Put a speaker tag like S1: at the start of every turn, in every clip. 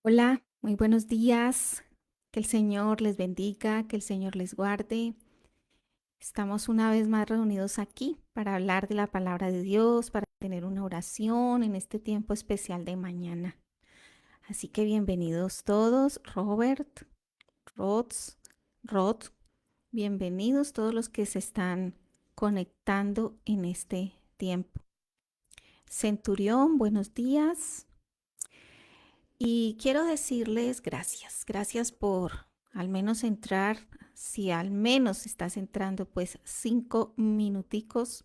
S1: Hola, muy buenos días. Que el Señor les bendiga, que el Señor les guarde. Estamos una vez más reunidos aquí para hablar de la palabra de Dios, para tener una oración en este tiempo especial de mañana. Así que bienvenidos todos, Robert, Rods, Rod, bienvenidos todos los que se están conectando en este tiempo. Centurión, buenos días. Y quiero decirles gracias, gracias por al menos entrar, si al menos estás entrando, pues 5 minuticos,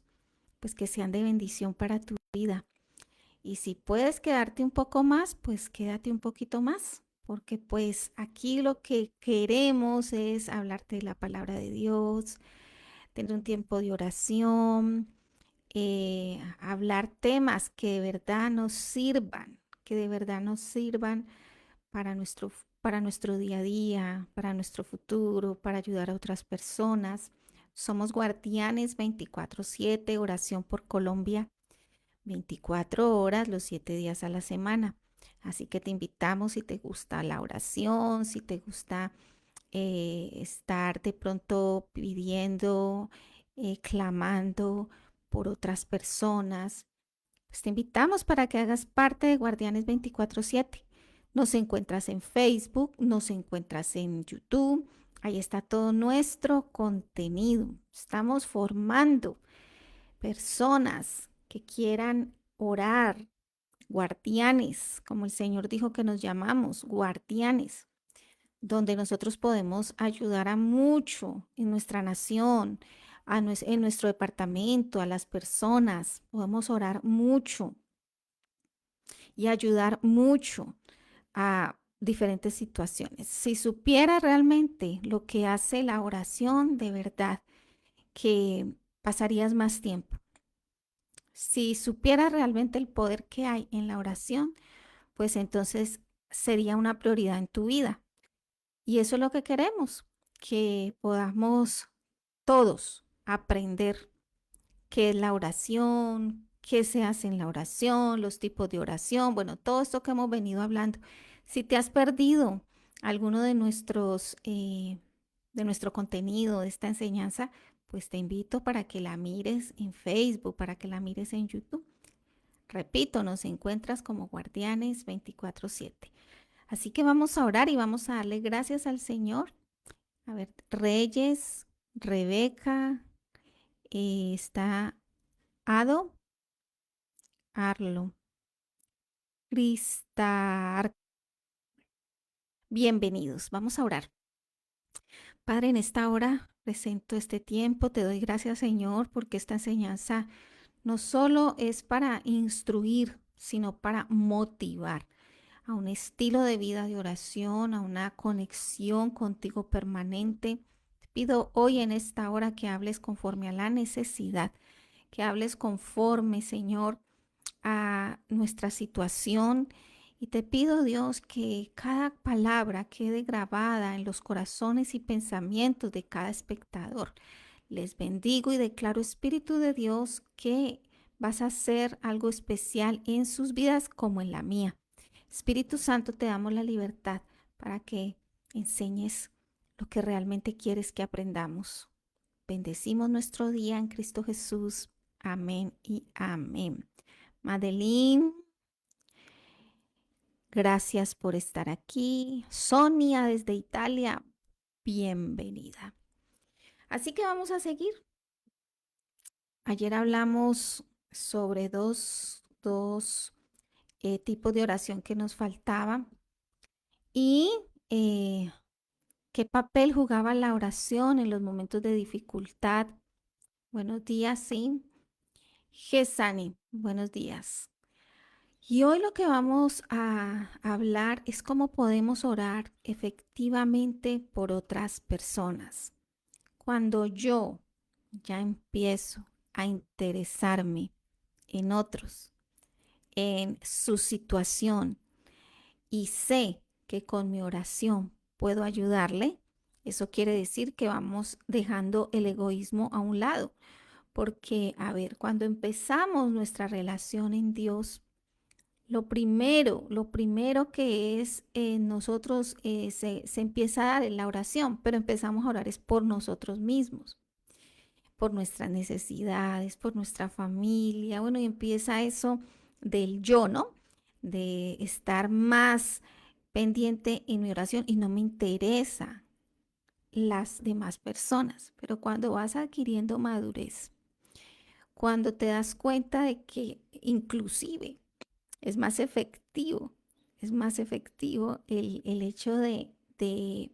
S1: pues que sean de bendición para tu vida. Y si puedes quedarte un poco más, pues quédate un poquito más, porque pues aquí lo que queremos es hablarte de la palabra de Dios, tener un tiempo de oración, hablar temas que de verdad nos sirvan, que de verdad nos sirvan para nuestro día a día, para nuestro futuro, para ayudar a otras personas. Somos guardianes 24/7, oración por Colombia, 24 horas los 7 días a la semana. Así que te invitamos si te gusta la oración, si te gusta estar de pronto pidiendo, clamando por otras personas, pues te invitamos para que hagas parte de Guardianes 24/7. Nos encuentras en Facebook, nos encuentras en YouTube. Ahí está todo nuestro contenido. Estamos formando personas que quieran orar, guardianes, como el Señor dijo que nos llamamos, guardianes, donde nosotros podemos ayudar a mucho en nuestra nación, en nuestro departamento, a las personas. Podemos orar mucho y ayudar mucho a diferentes situaciones. Si supiera realmente lo que hace la oración, de verdad que pasarías más tiempo. Si supiera realmente el poder que hay en la oración, pues entonces sería una prioridad en tu vida. Y eso es lo que queremos, que podamos todos aprender qué es la oración, qué se hace en la oración, los tipos de oración, bueno, todo esto que hemos venido hablando. Si te has perdido alguno de nuestro contenido, de esta enseñanza, pues te invito para que la mires en Facebook, para que la mires en YouTube. Repito, nos encuentras como Guardianes 24/7. Así que vamos a orar y vamos a darle gracias al Señor. A ver, Reyes, Rebeca, está Ado, Arlo, Cristar. Bienvenidos. Vamos a orar. Padre, en esta hora presento este tiempo. Te doy gracias, Señor, porque esta enseñanza no solo es para instruir, sino para motivar a un estilo de vida de oración, a una conexión contigo permanente. Te pido hoy en esta hora que hables conforme a la necesidad, que hables conforme, Señor, a nuestra situación. Y te pido, Dios, que cada palabra quede grabada en los corazones y pensamientos de cada espectador. Les bendigo y declaro, Espíritu de Dios, que vas a hacer algo especial en sus vidas como en la mía. Espíritu Santo, te damos la libertad para que enseñes lo que realmente quieres que aprendamos. Bendecimos nuestro día en Cristo Jesús. Amén y amén. Madeline, gracias por estar aquí. Sonia desde Italia, bienvenida. Así que vamos a seguir. Ayer hablamos sobre dos tipos de oración que nos faltaban y eh, qué papel jugaba la oración en los momentos de dificultad. Buenos días, sí. Gesani, buenos días. Y hoy lo que vamos a hablar es cómo podemos orar efectivamente por otras personas. Cuando yo ya empiezo a interesarme en otros, en su situación y sé que con mi oración puedo ayudarle, eso quiere decir que vamos dejando el egoísmo a un lado. Porque, a ver, cuando empezamos nuestra relación en Dios, lo primero que es nosotros se empieza a dar en la oración, pero empezamos a orar es por nosotros mismos, por nuestras necesidades, por nuestra familia. Bueno, y empieza eso del yo, ¿no? De estar más pendiente en mi oración y no me interesa las demás personas. Pero cuando vas adquiriendo madurez, cuando te das cuenta de que inclusive es más efectivo, es más efectivo el hecho de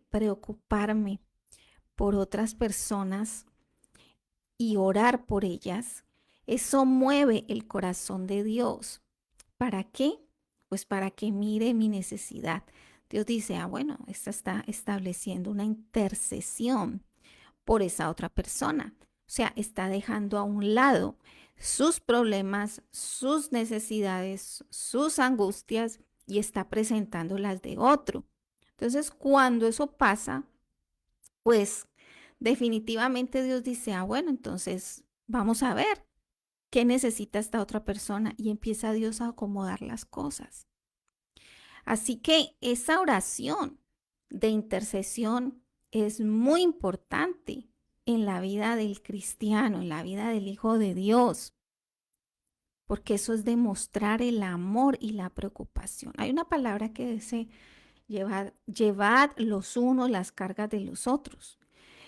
S1: preocuparme por otras personas y orar por ellas, eso mueve el corazón de Dios. ¿Para qué? Pues para que mire mi necesidad. Dios dice, ah, bueno, esta está estableciendo una intercesión por esa otra persona. O sea, está dejando a un lado sus problemas, sus necesidades, sus angustias y está presentando las de otro. Entonces, cuando eso pasa, pues definitivamente Dios dice, ah, bueno, entonces vamos a ver qué necesita esta otra persona y empieza Dios a acomodar las cosas. Así que esa oración de intercesión es muy importante en la vida del cristiano, en la vida del Hijo de Dios, porque eso es demostrar el amor y la preocupación. Hay una palabra que dice, llevad los unos las cargas de los otros.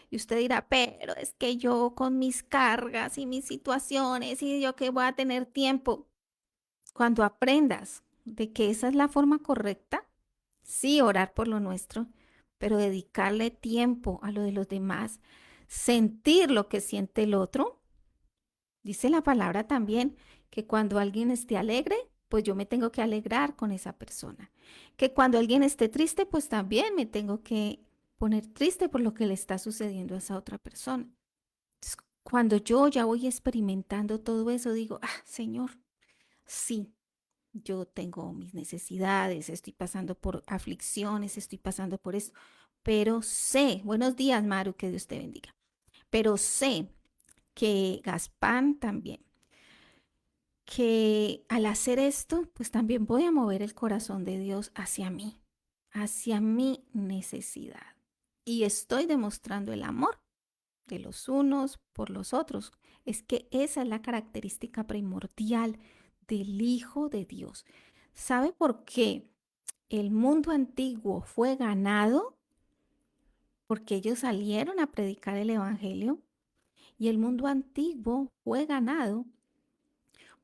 S1: Y usted dirá, pero es que yo con mis cargas y mis situaciones y yo que voy a tener tiempo, cuando aprendas de que esa es la forma correcta, sí, orar por lo nuestro, pero dedicarle tiempo a lo de los demás, sentir lo que siente el otro. Dice la palabra también que cuando alguien esté alegre, pues yo me tengo que alegrar con esa persona. Que cuando alguien esté triste, pues también me tengo que poner triste por lo que le está sucediendo a esa otra persona. Entonces, cuando yo ya voy experimentando todo eso, digo, ah, Señor, sí, yo tengo mis necesidades, estoy pasando por aflicciones, estoy pasando por esto, pero sé, buenos días, Maru, que Dios te bendiga, pero sé que Gaspán también, que al hacer esto, pues también voy a mover el corazón de Dios hacia mi necesidad. Y estoy demostrando el amor de los unos por los otros. Es que esa es la característica primordial del Hijo de Dios. ¿Sabe por qué el mundo antiguo fue ganado? Porque ellos salieron a predicar el Evangelio y el mundo antiguo fue ganado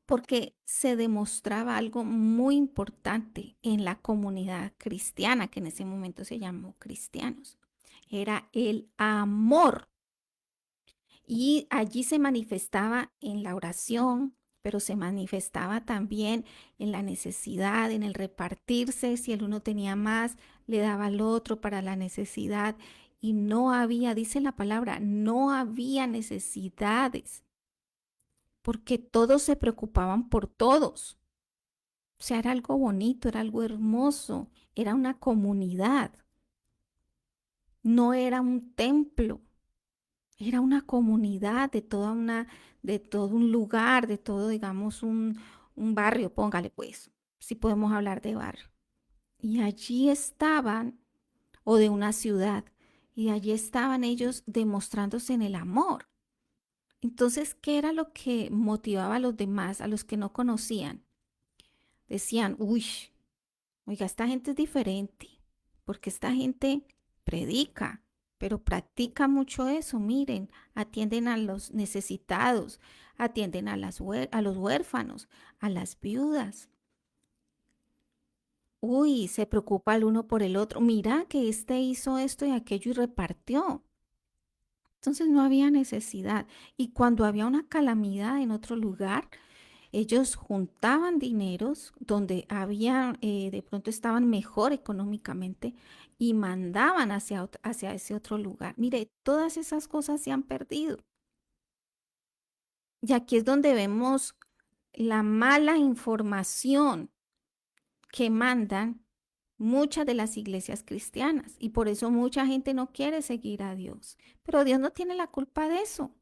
S1: porque se demostraba algo muy importante en la comunidad cristiana, que en ese momento se llamó cristianos. Era el amor. Y allí se manifestaba en la oración, pero se manifestaba también en la necesidad, en el repartirse. Si el uno tenía más, le daba al otro para la necesidad. Y no había, dice la palabra, no había necesidades, porque todos se preocupaban por todos. O sea, era algo bonito, era algo hermoso, era una comunidad, no era un templo. Era una comunidad de todo un lugar, de todo, digamos, un barrio, póngale pues, si podemos hablar de barrio. Y allí estaban, o de una ciudad, y allí estaban ellos demostrándose en el amor. Entonces, ¿qué era lo que motivaba a los demás, a los que no conocían? Decían, uy, oiga, esta gente es diferente, porque esta gente predica, pero practica mucho eso. Miren, atienden a los necesitados, atienden a los huérfanos, a las viudas. Uy, se preocupa el uno por el otro. Mira que este hizo esto y aquello y repartió. Entonces no había necesidad. Y cuando había una calamidad en otro lugar, ellos juntaban dineros donde había, de pronto estaban mejor económicamente y mandaban hacia ese otro lugar. Mire, todas esas cosas se han perdido. Y aquí es donde vemos la mala información que mandan muchas de las iglesias cristianas. Y por eso mucha gente no quiere seguir a Dios. Pero Dios no tiene la culpa de eso.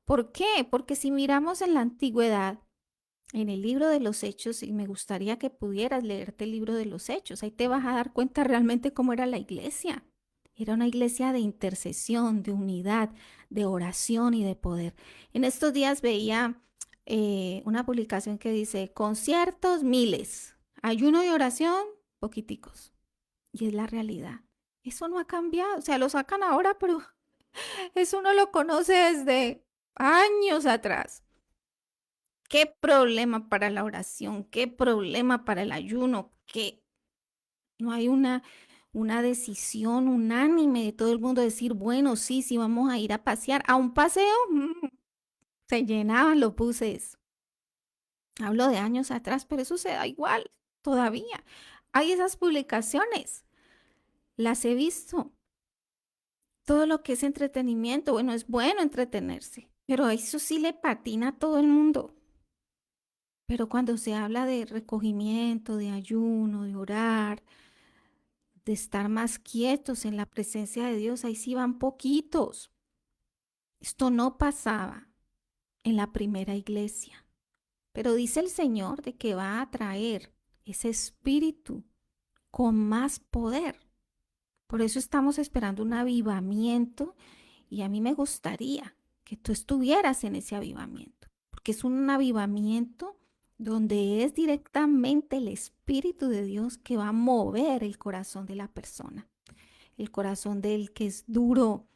S1: ¿Por qué? Porque si miramos en la antigüedad, en el libro de los Hechos, y me gustaría que pudieras leerte el libro de los Hechos. Ahí te vas a dar cuenta realmente cómo era la iglesia. Era una iglesia de intercesión, de unidad, de oración y de poder. En estos días veía una publicación que dice, conciertos miles, ayuno y oración poquiticos. Y es la realidad. Eso no ha cambiado. O sea, lo sacan ahora, pero eso uno lo conoce desde años atrás. Qué problema para la oración, qué problema para el ayuno, que no hay una decisión unánime de todo el mundo decir, bueno, sí, sí, vamos a ir a pasear. A un paseo se llenaban los buses. Hablo de años atrás, pero eso se da igual todavía. Hay esas publicaciones, las he visto. Todo lo que es entretenimiento, bueno, es bueno entretenerse, pero eso sí le patina a todo el mundo. Pero cuando se habla de recogimiento, de ayuno, de orar, de estar más quietos en la presencia de Dios, ahí sí van poquitos. Esto no pasaba en la primera iglesia, pero dice el Señor de que va a traer ese espíritu con más poder. Por eso estamos esperando un avivamiento y a mí me gustaría que tú estuvieras en ese avivamiento, porque es un avivamiento donde es directamente el Espíritu de Dios que va a mover el corazón de la persona, el corazón del que es duro.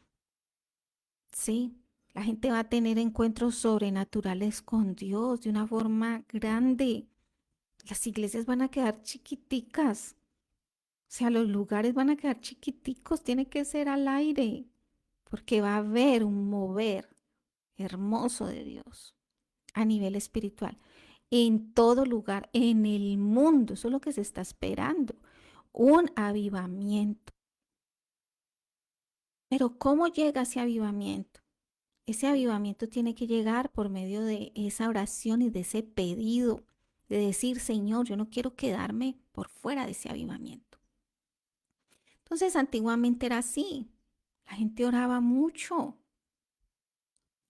S1: Sí, la gente va a tener encuentros sobrenaturales con Dios de una forma grande. Las iglesias van a quedar chiquiticas, o sea, los lugares van a quedar chiquiticos, tiene que ser al aire, porque va a haber un mover hermoso de Dios a nivel espiritual, en todo lugar, en el mundo. Eso es lo que se está esperando, un avivamiento. Pero ¿cómo llega ese avivamiento? Ese avivamiento tiene que llegar por medio de esa oración y de ese pedido, de decir, Señor, yo no quiero quedarme por fuera de ese avivamiento. Entonces, antiguamente era así. La gente oraba mucho.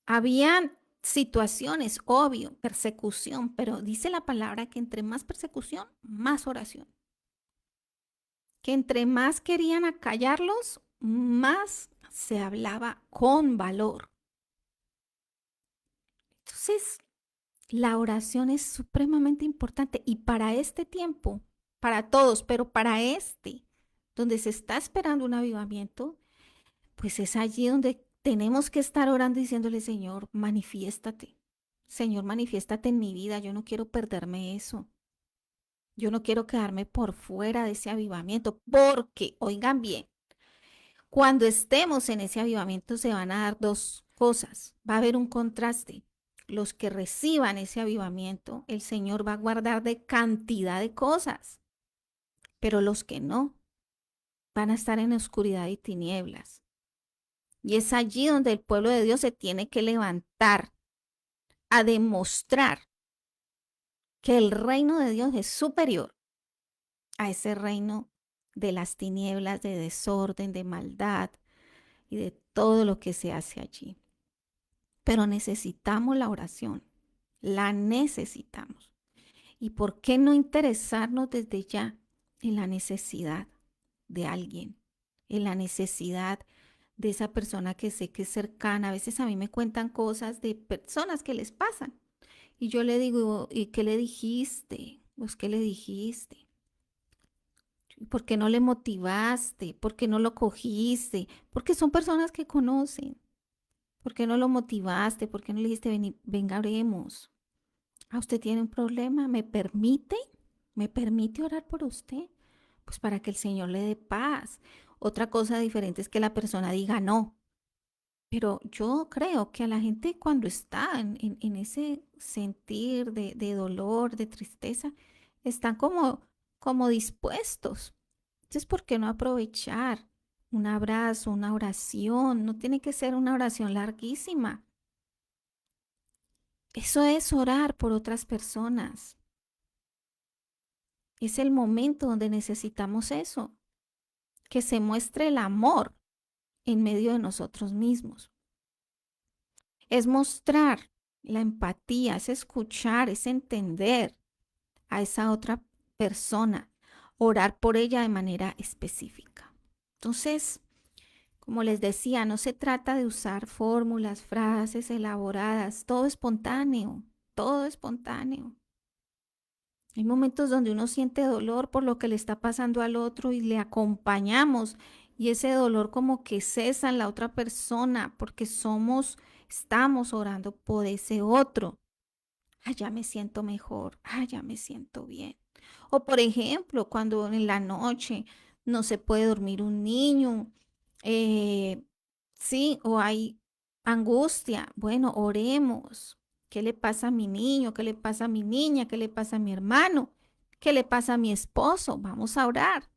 S1: Habían situaciones, obvio, persecución, pero dice la palabra que entre más persecución, más oración. Que entre más querían acallarlos, más se hablaba con valor. Entonces, la oración es supremamente importante y para este tiempo, para todos, pero para este, donde se está esperando un avivamiento, pues es allí donde tenemos que estar orando y diciéndole, Señor, manifiéstate. Señor, manifiéstate en mi vida. Yo no quiero perderme eso. Yo no quiero quedarme por fuera de ese avivamiento, porque, oigan bien, cuando estemos en ese avivamiento se van a dar dos cosas. Va a haber un contraste. Los que reciban ese avivamiento, el Señor va a guardar de cantidad de cosas, pero los que no, van a estar en oscuridad y tinieblas. Y es allí donde el pueblo de Dios se tiene que levantar a demostrar que el reino de Dios es superior a ese reino de las tinieblas, de desorden, de maldad y de todo lo que se hace allí. Pero necesitamos la oración, la necesitamos. ¿Y por qué no interesarnos desde ya en la necesidad de alguien, en la necesidad de esa persona que sé que es cercana? A veces a mí me cuentan cosas de personas que les pasan y yo le digo, ¿y qué le dijiste? Pues, ¿qué le dijiste? ¿Por qué no le motivaste? ¿Por qué no lo cogiste? Porque son personas que conocen. ¿Por qué no lo motivaste? ¿Por qué no le dijiste, venga, oremos? ¿Ah, usted tiene un problema? ¿Me permite? ¿Me permite orar por usted? Pues para que el Señor le dé paz. Otra cosa diferente es que la persona diga no. Pero yo creo que a la gente cuando está en ese sentir de dolor, de tristeza, están como dispuestos. Entonces, ¿por qué no aprovechar un abrazo, una oración? No tiene que ser una oración larguísima. Eso es orar por otras personas. Es el momento donde necesitamos eso, que se muestre el amor en medio de nosotros mismos. Es mostrar La empatía es escuchar, es entender a esa otra persona, orar por ella de manera específica. Entonces, como les decía, no se trata de usar fórmulas, frases elaboradas, todo espontáneo, todo espontáneo. Hay momentos donde uno siente dolor por lo que le está pasando al otro y le acompañamos y ese dolor como que cesa en la otra persona porque estamos orando por ese otro. Ah, ya me siento mejor, ah, ya me siento bien. O por ejemplo, cuando en la noche no se puede dormir un niño, eh, sí, o hay angustia, bueno, oremos. ¿Qué le pasa a mi niño? ¿Qué le pasa a mi niña? ¿Qué le pasa a mi hermano? ¿Qué le pasa a mi esposo? Vamos a orar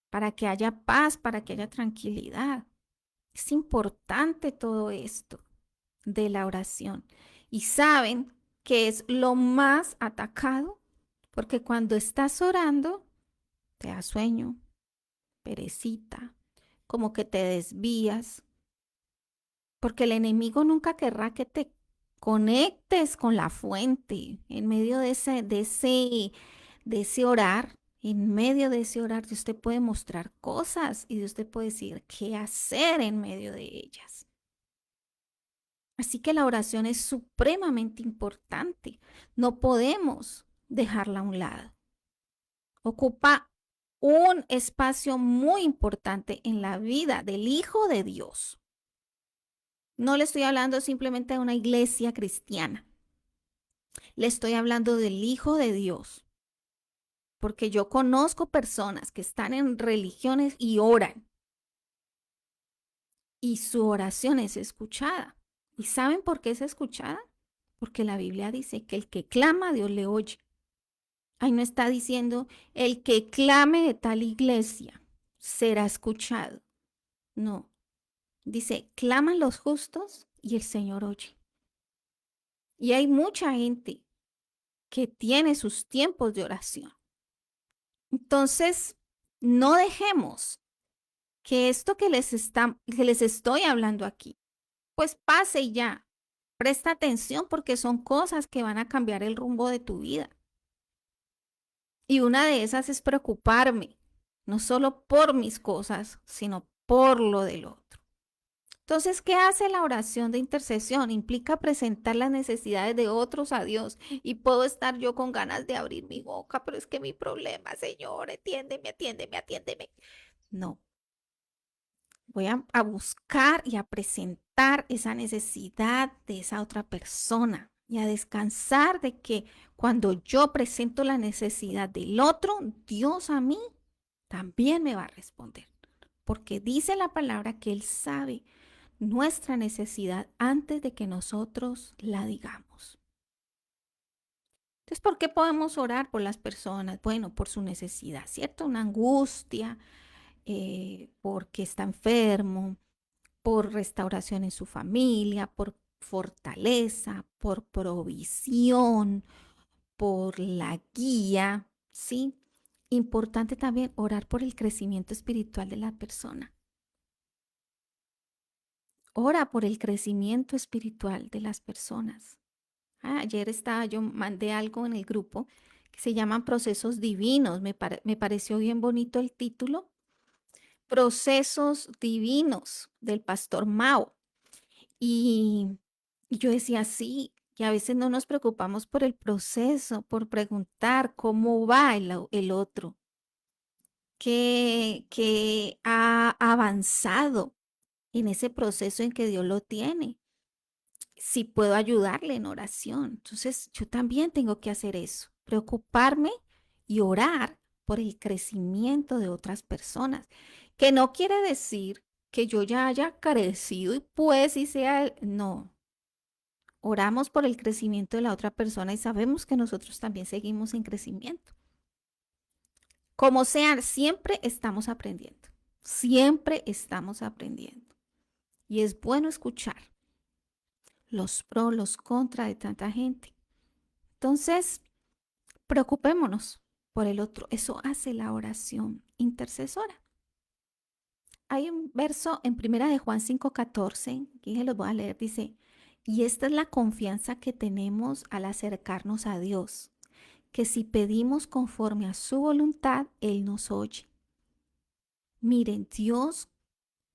S1: para que haya paz, para que haya tranquilidad. Es importante todo esto de la oración. Y saben que es lo más atacado, porque cuando estás orando, te da sueño, perecita, como que te desvías, porque el enemigo nunca querrá que te conectes con la fuente en medio de ese orar. En medio de ese orar, Dios te puede mostrar cosas y Dios te puede decir qué hacer en medio de ellas. Así que la oración es supremamente importante. No podemos dejarla a un lado. Ocupa un espacio muy importante en la vida del Hijo de Dios. No le estoy hablando simplemente de una iglesia cristiana. Le estoy hablando del Hijo de Dios. Porque yo conozco personas que están en religiones y oran. Y su oración es escuchada. ¿Y saben por qué es escuchada? Porque la Biblia dice que el que clama, Dios le oye. Ahí no está diciendo el que clame de tal iglesia será escuchado. No, dice, claman los justos y el Señor oye. Y hay mucha gente que tiene sus tiempos de oración. Entonces, no dejemos que esto que les estoy hablando aquí, pues pase y ya. Presta atención porque son cosas que van a cambiar el rumbo de tu vida. Y una de esas es preocuparme, no solo por mis cosas, sino por lo del otro. Entonces, ¿qué hace la oración de intercesión? Implica presentar las necesidades de otros a Dios. Y puedo estar yo con ganas de abrir mi boca, pero es que mi problema, Señor, atiéndeme, atiéndeme, atiéndeme. No, voy a buscar y a presentar esa necesidad de esa otra persona y a descansar de que cuando yo presento la necesidad del otro, Dios a mí también me va a responder. Porque dice la palabra que Él sabe nuestra necesidad antes de que nosotros la digamos. Entonces, ¿por qué podemos orar por las personas? Bueno, por su necesidad, ¿cierto? Una angustia, porque está enfermo, por restauración en su familia, por fortaleza, por provisión, por la guía, ¿sí? Importante también orar por el crecimiento espiritual de la persona. Ora por el crecimiento espiritual de las personas. Ayer yo mandé algo en el grupo que se llaman procesos divinos. Me pareció bien bonito el título. Procesos divinos del pastor Mao. Y, y yo decía, sí, que a veces no nos preocupamos por el proceso, por preguntar cómo va el otro, que ha avanzado en ese proceso en que Dios lo tiene. Si puedo ayudarle en oración. Entonces, yo también tengo que hacer eso, preocuparme y orar por el crecimiento de otras personas, que no quiere decir que yo ya haya crecido y pues y sea, no, oramos por el crecimiento de la otra persona y sabemos que nosotros también seguimos en crecimiento. Como sea, siempre estamos aprendiendo, siempre estamos aprendiendo. Y es bueno escuchar los pros, los contras de tanta gente. Entonces, preocupémonos por el otro. Eso hace la oración intercesora. Hay un verso en Primera de Juan 5:14, que los voy a leer, dice, Y esta es la confianza que tenemos al acercarnos a Dios, que si pedimos conforme a su voluntad, Él nos oye. Miren, Dios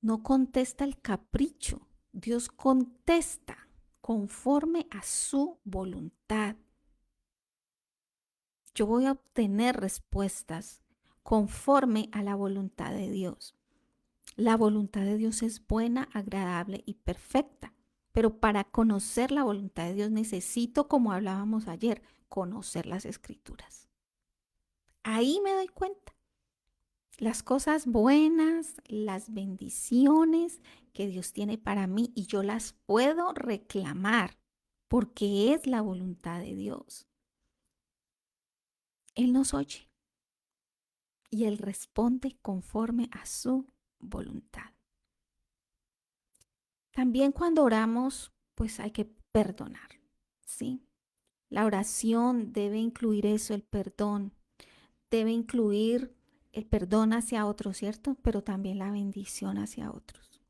S1: no contesta el capricho, Dios contesta conforme a su voluntad. Yo voy a obtener respuestas conforme a la voluntad de Dios. La voluntad de Dios es buena, agradable y perfecta. Pero para conocer la voluntad de Dios necesito, como hablábamos ayer, conocer las escrituras. Ahí me doy cuenta. Las cosas buenas, las bendiciones que Dios tiene para mí y yo las puedo reclamar porque es la voluntad de Dios. Él nos oye y Él responde conforme a su voluntad. También cuando oramos, pues hay que perdonar, ¿sí? La oración debe incluir eso, el perdón. Debe incluir el perdón hacia otros, ¿cierto? Pero también la bendición hacia otros.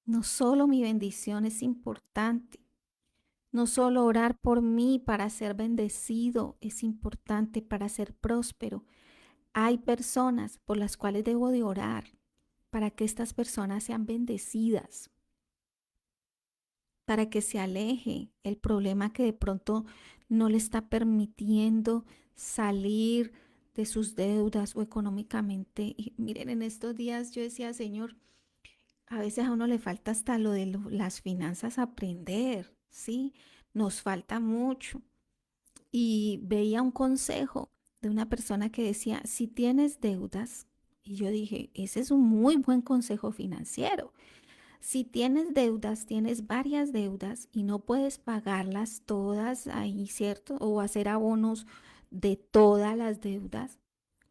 S1: No solo mi bendición es importante, no solo orar por mí para ser bendecido es importante para ser próspero. Hay personas por las cuales debo de orar para que estas personas sean bendecidas, para que se aleje el problema que de pronto no le está permitiendo salir de sus deudas o económicamente. Y miren, en estos días yo decía, Señor, a veces a uno le falta hasta lo de las finanzas aprender, ¿sí? Nos falta mucho. Y veía un consejo de una persona que decía, si tienes deudas, y yo dije, ese es un muy buen consejo financiero. Si tienes deudas, tienes varias deudas y no puedes pagarlas todas ahí, ¿cierto? O hacer abonos de todas las deudas,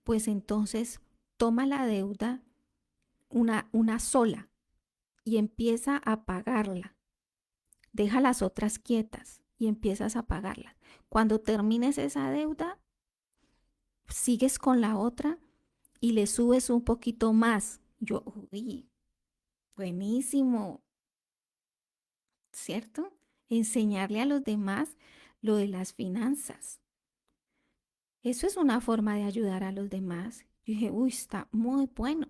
S1: pues entonces toma la deuda una sola y empieza a pagarla. Deja las otras quietas y empiezas a pagarlas. Cuando termines esa deuda, sigues con la otra y le subes un poquito más. Yo, uy, buenísimo, ¿cierto? Enseñarle a los demás lo de las finanzas. Eso es una forma de ayudar a los demás. Yo dije, uy, está muy bueno.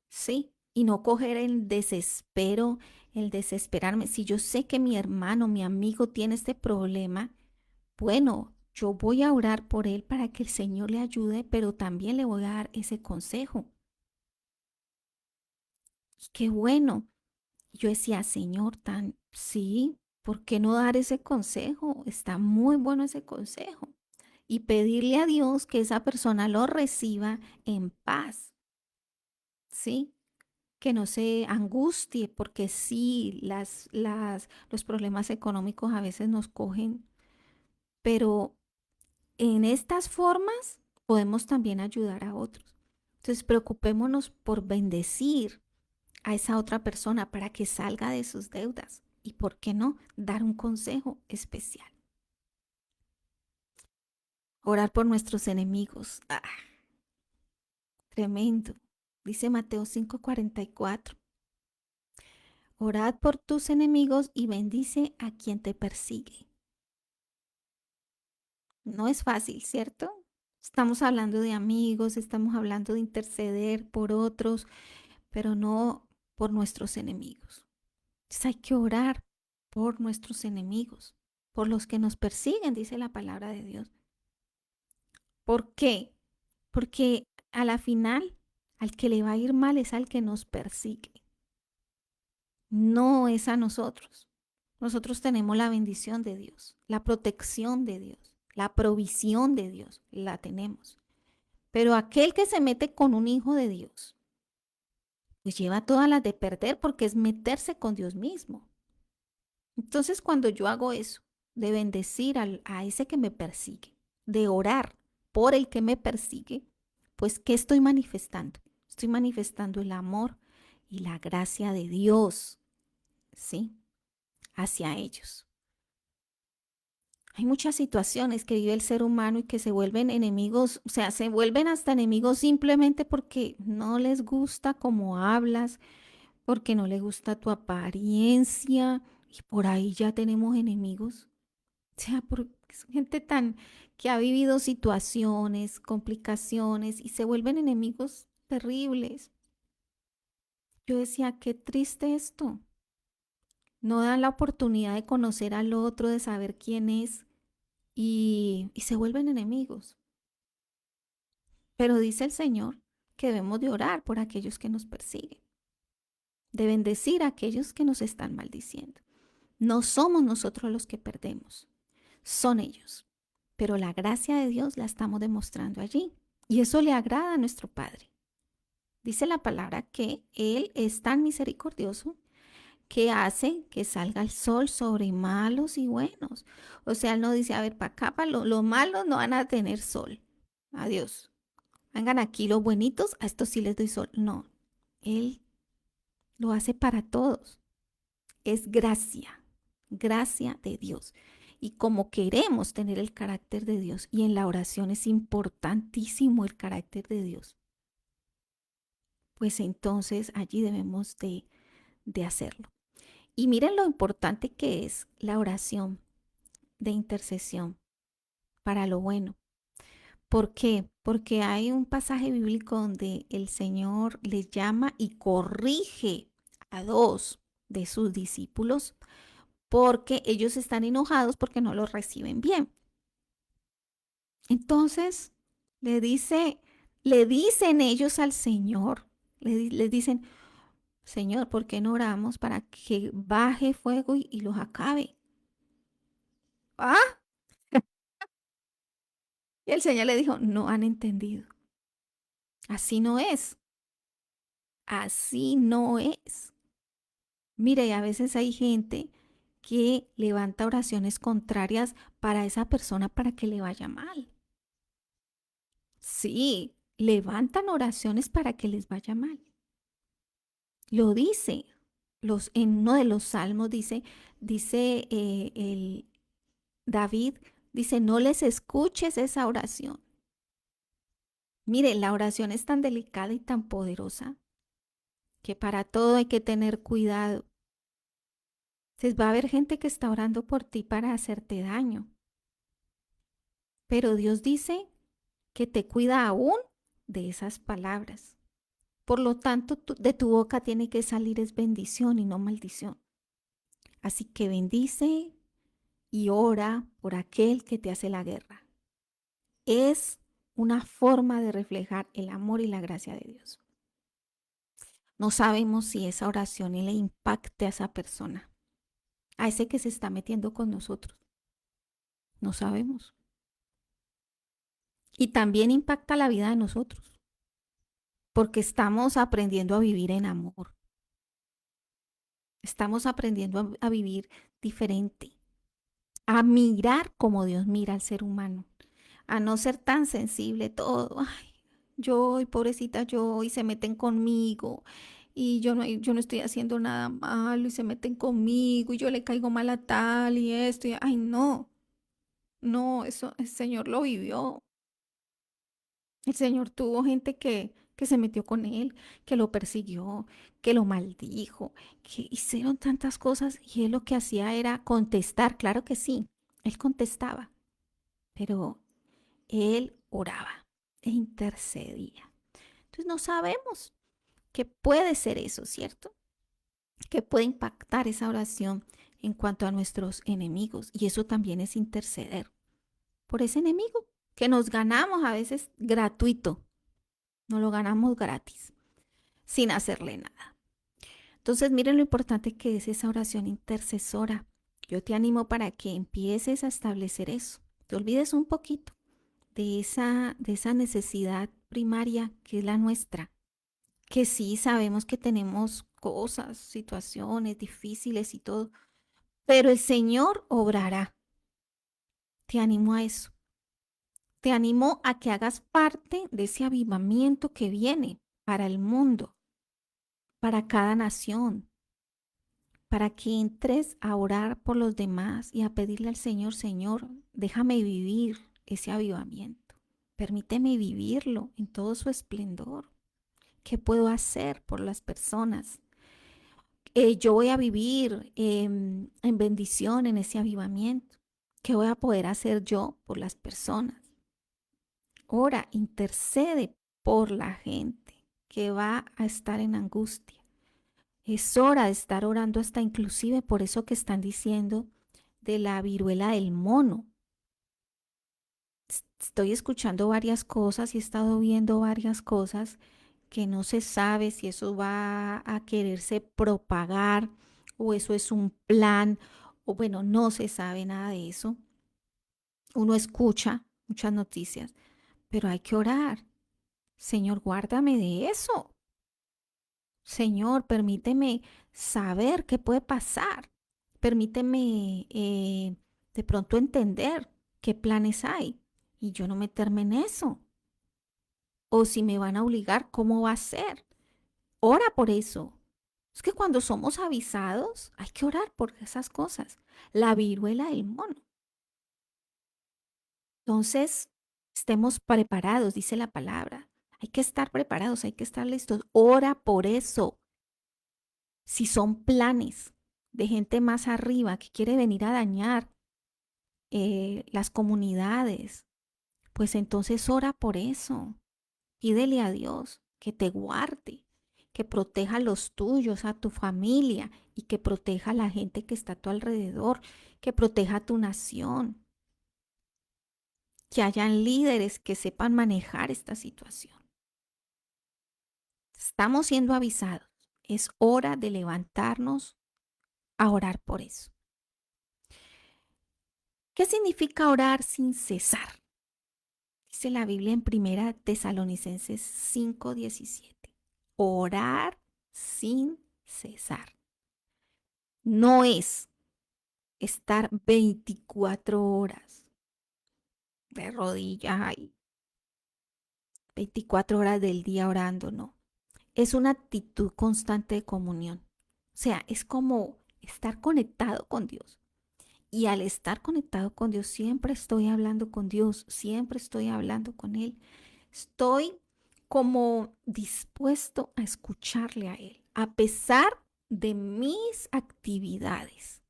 S1: Sí, y no coger el desespero, el desesperarme. Si yo sé que mi hermano, mi amigo tiene este problema, bueno, yo voy a orar por él para que el Señor le ayude, pero también le voy a dar ese consejo. Y qué bueno. Yo decía, Señor, tan, sí, ¿por qué no dar ese consejo? Está muy bueno ese consejo. Y pedirle a Dios que esa persona lo reciba en paz, ¿sí? Que no se angustie, porque sí, los problemas económicos a veces nos cogen, pero en estas formas podemos también ayudar a otros. Entonces, preocupémonos por bendecir a esa otra persona para que salga de sus deudas. Y por qué no dar un consejo especial. Orar por nuestros enemigos. Ah, tremendo. Dice Mateo 5:44. Orad por tus enemigos y bendice a quien te persigue. No es fácil, ¿cierto? Estamos hablando de amigos, estamos hablando de interceder por otros, pero no por nuestros enemigos. Entonces hay que orar por nuestros enemigos, por los que nos persiguen, dice la palabra de Dios. ¿Por qué? Porque a la final, al que le va a ir mal es al que nos persigue, no es a nosotros. Nosotros tenemos la bendición de Dios, la protección de Dios, la provisión de Dios, la tenemos. Pero aquel que se mete con un hijo de Dios, pues lleva todas las de perder porque es meterse con Dios mismo. Entonces, cuando yo hago eso, de bendecir a ese que me persigue, de orar por el que me persigue, pues, ¿qué estoy manifestando? Estoy manifestando el amor y la gracia de Dios, ¿sí? Hacia ellos. Hay muchas situaciones que vive el ser humano y que se vuelven enemigos, o sea, se vuelven hasta enemigos simplemente porque no les gusta cómo hablas, porque no les gusta tu apariencia, y por ahí ya tenemos enemigos. O sea, porque es gente tan que ha vivido situaciones, complicaciones y se vuelven enemigos terribles. Yo decía, qué triste esto. No dan la oportunidad de conocer al otro, de saber quién es y se vuelven enemigos. Pero dice el Señor que debemos de orar por aquellos que nos persiguen, de bendecir a aquellos que nos están maldiciendo. No somos nosotros los que perdemos, son ellos. Pero la gracia de Dios la estamos demostrando allí. Y eso le agrada a nuestro Padre. Dice la palabra que Él es tan misericordioso que hace que salga el sol sobre malos y buenos. O sea, Él no dice, a ver, para acá, para los malos no van a tener sol. Adiós. Vengan aquí los buenitos, a estos sí les doy sol. No, Él lo hace para todos. Es gracia, gracia de Dios. Y como queremos tener el carácter de Dios, y en la oración es importantísimo el carácter de Dios, pues entonces allí debemos de hacerlo. Y miren lo importante que es la oración de intercesión para lo bueno. ¿Por qué? Porque hay un pasaje bíblico donde el Señor les llama y corrige a dos de sus discípulos porque ellos están enojados porque no los reciben bien. Entonces le dicen ellos al Señor, les dicen, Señor, ¿por qué no oramos para que baje fuego y los acabe? Ah, y el Señor le dijo, no han entendido. Así no es, así no es. Mire, a veces hay gente que levanta oraciones contrarias para esa persona para que le vaya mal. Sí, levantan oraciones para que les vaya mal. Lo dice. En uno de los salmos dice el David, dice, no les escuches esa oración. Mire, la oración es tan delicada y tan poderosa que para todo hay que tener cuidado. Entonces va a haber gente que está orando por ti para hacerte daño. Pero Dios dice que te cuida aún de esas palabras. Por lo tanto, de tu boca tiene que salir es bendición y no maldición. Así que bendice y ora por aquel que te hace la guerra. Es una forma de reflejar el amor y la gracia de Dios. No sabemos si esa oración le impacte a esa persona, a ese que se está metiendo con nosotros. No sabemos. Y también impacta la vida de nosotros, porque estamos aprendiendo a vivir en amor. Estamos aprendiendo a vivir diferente, a mirar como Dios mira al ser humano, a no ser tan sensible todo. Ay, yo, y pobrecita yo, y se meten conmigo, y yo no estoy haciendo nada malo, y se meten conmigo, y yo le caigo mal a tal, y esto, y ay, no, no, eso el Señor lo vivió. El Señor tuvo gente que se metió con él, que lo persiguió, que lo maldijo, que hicieron tantas cosas y él lo que hacía era contestar, claro que sí, él contestaba, pero él oraba e intercedía. Entonces no sabemos qué puede ser eso, ¿cierto? Que puede impactar esa oración en cuanto a nuestros enemigos y eso también es interceder por ese enemigo que nos ganamos a veces gratuito. No lo ganamos gratis, sin hacerle nada. Entonces, miren lo importante que es esa oración intercesora. Yo te animo para que empieces a establecer eso. Te olvides un poquito de esa necesidad primaria que es la nuestra. Que sí sabemos que tenemos cosas, situaciones difíciles y todo, pero el Señor obrará. Te animo a eso. Te animo a que hagas parte de ese avivamiento que viene para el mundo, para cada nación, para que entres a orar por los demás y a pedirle al Señor, Señor, déjame vivir ese avivamiento. Permíteme vivirlo en todo su esplendor. ¿Qué puedo hacer por las personas? yo voy a vivir en bendición en ese avivamiento. ¿Qué voy a poder hacer yo por las personas? Ora, intercede por la gente que va a estar en angustia. Es hora de estar orando hasta inclusive por eso que están diciendo de la viruela del mono. Estoy escuchando varias cosas y he estado viendo varias cosas que no se sabe si eso va a quererse propagar o eso es un plan o bueno, no se sabe nada de eso. Uno escucha muchas noticias, pero hay que orar. Señor, guárdame de eso. Señor, permíteme saber qué puede pasar. Permíteme de pronto entender qué planes hay y yo no meterme en eso. O si me van a obligar, ¿cómo va a ser? Ora por eso. Es que cuando somos avisados, hay que orar por esas cosas. La viruela del mono. Entonces, estemos preparados, dice la palabra. Hay que estar preparados, hay que estar listos. Ora por eso. Si son planes de gente más arriba que quiere venir a dañar las comunidades, pues entonces ora por eso. Pídele a Dios que te guarde, que proteja a los tuyos, a tu familia y que proteja a la gente que está a tu alrededor, que proteja a tu nación, que hayan líderes que sepan manejar esta situación. Estamos siendo avisados. Es hora de levantarnos a orar por eso. ¿Qué significa orar sin cesar? Dice la Biblia en Primera Tesalonicenses 5:17. Orar sin cesar. No es estar 24 horas de rodillas y 24 horas del día orando, no. Es una actitud constante de comunión. O sea, es como estar conectado con Dios. Y al estar conectado con Dios, siempre estoy hablando con Dios, siempre estoy hablando con Él. Estoy como dispuesto a escucharle a Él, a pesar de mis actividades.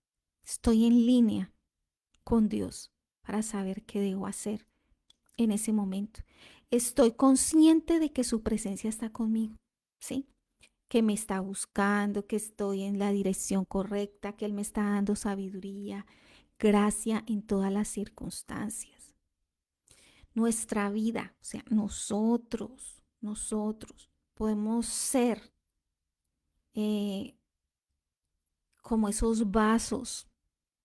S1: Estoy en línea con Dios para saber qué debo hacer en ese momento. Estoy consciente de que su presencia está conmigo, ¿sí? Que me está buscando, que estoy en la dirección correcta, que Él me está dando sabiduría, gracia en todas las circunstancias. Nuestra vida, o sea, nosotros podemos ser eh, como esos vasos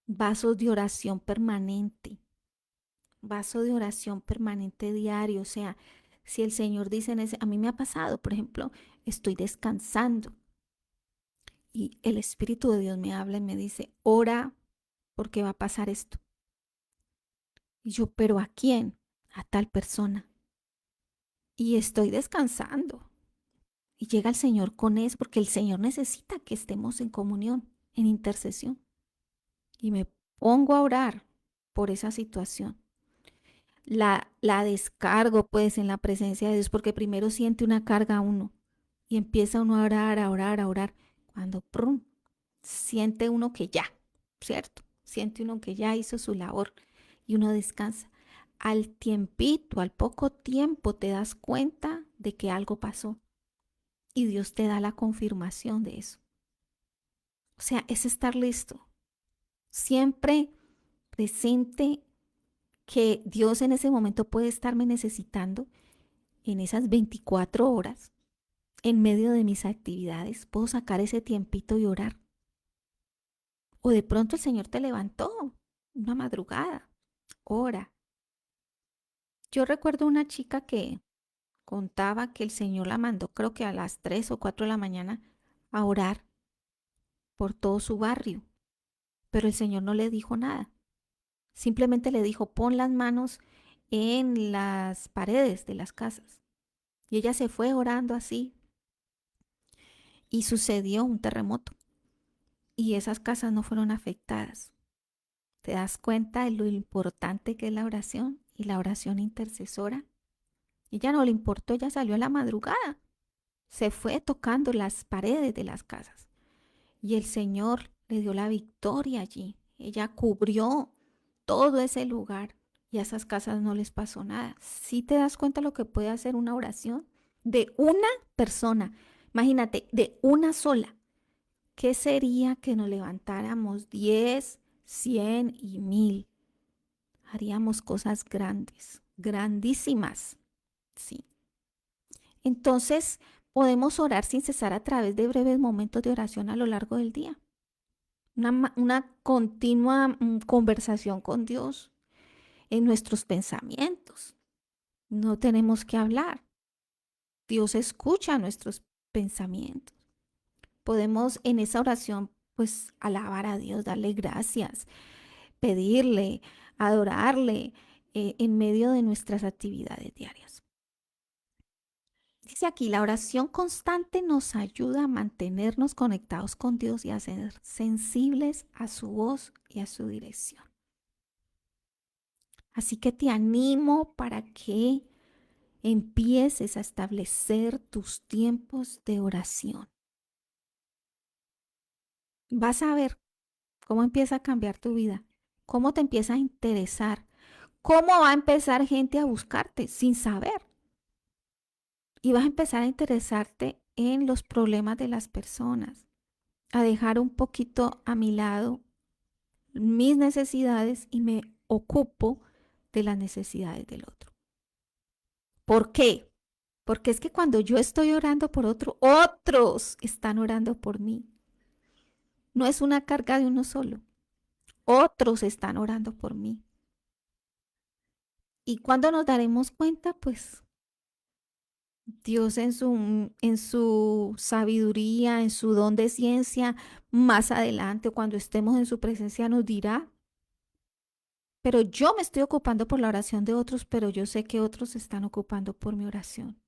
S1: de oración permanente, vaso de oración permanente diario. O sea, si el Señor dice en ese, a mí me ha pasado, por ejemplo, estoy descansando y el Espíritu de Dios me habla y me dice, ora porque va a pasar esto. Y yo, ¿pero a quién? A tal persona. Y estoy descansando. Y llega el Señor con eso, porque el Señor necesita que estemos en comunión, en intercesión. Y me pongo a orar por esa situación. La descargo pues en la presencia de Dios, porque primero siente una carga uno y empieza uno a orar, a orar, a orar. Cuando prum, siente uno que ya, ¿cierto? Siente uno que ya hizo su labor y uno descansa. Al tiempito, al poco tiempo, te das cuenta de que algo pasó y Dios te da la confirmación de eso. O sea, es estar listo, siempre presente que Dios en ese momento puede estarme necesitando en esas 24 horas, en medio de mis actividades, puedo sacar ese tiempito y orar. O de pronto el Señor te levantó una madrugada, ora. Yo recuerdo una chica que contaba que el Señor la mandó, creo que a las 3 o 4 de la mañana, a orar por todo su barrio, pero el Señor no le dijo nada. Simplemente le dijo, pon las manos en las paredes de las casas. Y ella se fue orando así y sucedió un terremoto y esas casas no fueron afectadas. ¿Te das cuenta de lo importante que es la oración y la oración intercesora? Ella no le importó, ella salió a la madrugada, se fue tocando las paredes de las casas y el Señor le dio la victoria allí. Ella cubrió todo ese lugar y a esas casas no les pasó nada. ¿Sí te das cuenta lo que puede hacer una oración de una persona? Imagínate, de una sola. ¿Qué sería que nos levantáramos 10, 100 y 1000? Haríamos cosas grandes, grandísimas. Sí. Entonces, podemos orar sin cesar a través de breves momentos de oración a lo largo del día. Una continua conversación con Dios en nuestros pensamientos. No tenemos que hablar. Dios escucha nuestros pensamientos. Podemos en esa oración pues alabar a Dios, darle gracias, pedirle, adorarle en medio de nuestras actividades diarias. Dice aquí, la oración constante nos ayuda a mantenernos conectados con Dios y a ser sensibles a su voz y a su dirección. Así que te animo para que empieces a establecer tus tiempos de oración. Vas a ver cómo empieza a cambiar tu vida, cómo te empieza a interesar, cómo va a empezar gente a buscarte sin saber. Y vas a empezar a interesarte en los problemas de las personas, a dejar un poquito a mi lado mis necesidades y me ocupo de las necesidades del otro. ¿Por qué? Porque es que cuando yo estoy orando por otro, otros están orando por mí. No es una carga de uno solo. Otros están orando por mí. Y cuando nos daremos cuenta, pues Dios en su sabiduría, en su don de ciencia, más adelante, cuando estemos en su presencia, nos dirá, pero yo me estoy ocupando por la oración de otros, pero yo sé que otros se están ocupando por mi oración.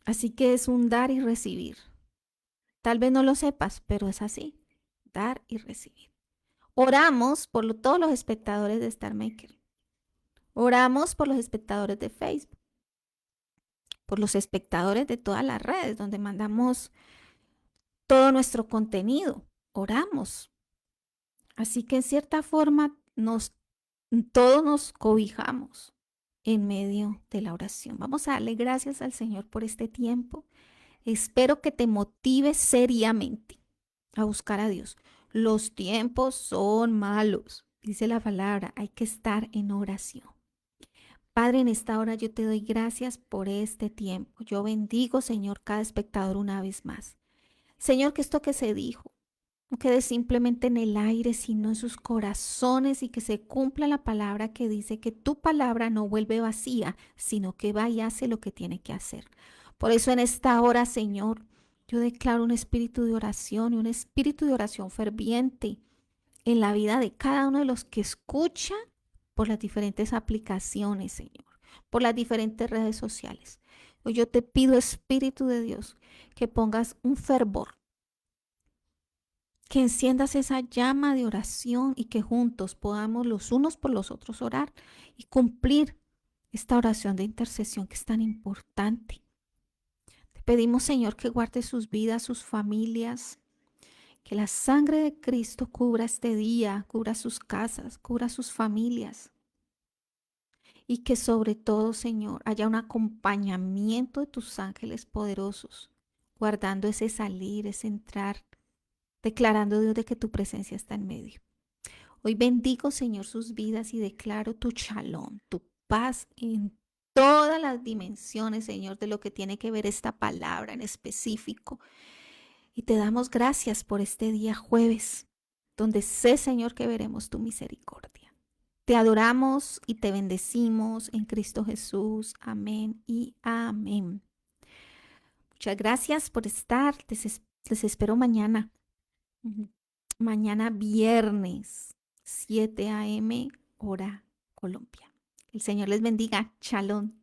S1: Así que es un dar y recibir. Tal vez no lo sepas, pero es así, dar y recibir. Oramos por todos los espectadores de Star Maker. Oramos por los espectadores de Facebook, por los espectadores de todas las redes donde mandamos todo nuestro contenido. Oramos. Así que en cierta forma todos nos cobijamos en medio de la oración. Vamos a darle gracias al Señor por este tiempo. Espero que te motive seriamente a buscar a Dios. Los tiempos son malos, dice la palabra, hay que estar en oración. Padre, en esta hora yo te doy gracias por este tiempo. Yo bendigo, Señor, cada espectador una vez más. Señor, que esto que se dijo no quede simplemente en el aire, sino en sus corazones y que se cumpla la palabra que dice que tu palabra no vuelve vacía, sino que va y hace lo que tiene que hacer. Por eso en esta hora, Señor, yo declaro un espíritu de oración y un espíritu de oración ferviente en la vida de cada uno de los que escucha por las diferentes aplicaciones, Señor, por las diferentes redes sociales. Hoy yo te pido, Espíritu de Dios, que pongas un fervor, que enciendas esa llama de oración y que juntos podamos los unos por los otros orar y cumplir esta oración de intercesión que es tan importante. Te pedimos, Señor, que guarde sus vidas, sus familias, que la sangre de Cristo cubra este día, cubra sus casas, cubra sus familias. Y que sobre todo, Señor, haya un acompañamiento de tus ángeles poderosos, guardando ese salir, ese entrar, declarando, Dios, de que tu presencia está en medio. Hoy bendigo, Señor, sus vidas y declaro tu shalom, tu paz en todas las dimensiones, Señor, de lo que tiene que ver esta palabra en específico. Y te damos gracias por este día jueves, donde sé, Señor, que veremos tu misericordia. Te adoramos y te bendecimos en Cristo Jesús. Amén y amén. Muchas gracias por estar. Les espero mañana. Mañana viernes, 7 a.m. hora Colombia. El Señor les bendiga. Shalom.